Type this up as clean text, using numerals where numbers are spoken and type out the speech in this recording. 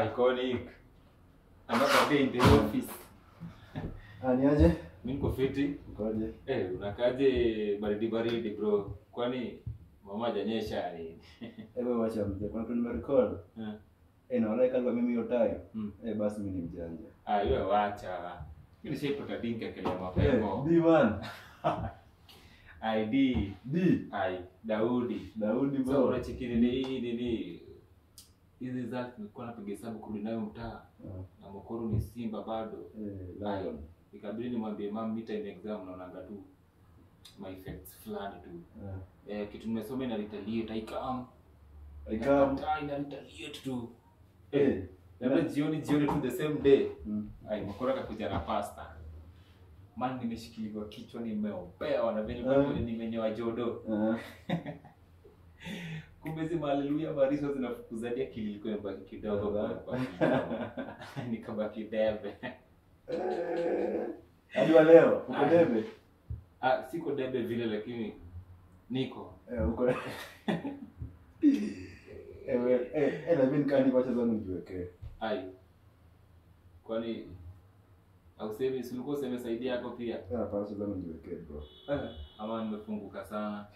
Iconic. Another day in the office. Niaje? Mimi niko fiti. Ukoje? Unakaje baridi bro? Kwani mama hajanyesha ni? Wewe wacha mzee. Kuna kitu nimerecord. Naona kama mimi hiyo time. Basi mimi ni mjanja. Wewe wacha. Mimi nishaipata dinki akile mapema. D1. ID. D. Daudi bro. So unachikini nini? Hizi result nilikuwa napiga hesabu kurudi nayo mtaa. Na Mokoro ni Simba bado. Lion. Ikabidi nimwambie mama midterm exam naonanga tu my effects fulani tu. Kitu nimesoma ina retaliate ina retaliate tu. Labda jioni tu the same day. Mokoro akakuja na pasta. Man nimeshikiliwa kichwa nimeopewa na vile kwa nimenyoa jodo. Kumbe zima haleluya mariso zinafukuzadia akili ilikuwa imebaki kidogo kwa nikabaki debe. Hadi wa leo uko debe? Siko debe vile lakini niko. Uko. Na mimi kani kwa chaza nijiweke. Kwani au sema si ulikuwa useme saidia yako pia? Hapana, chaza nijiweke bro. Ama nimefunguka sana.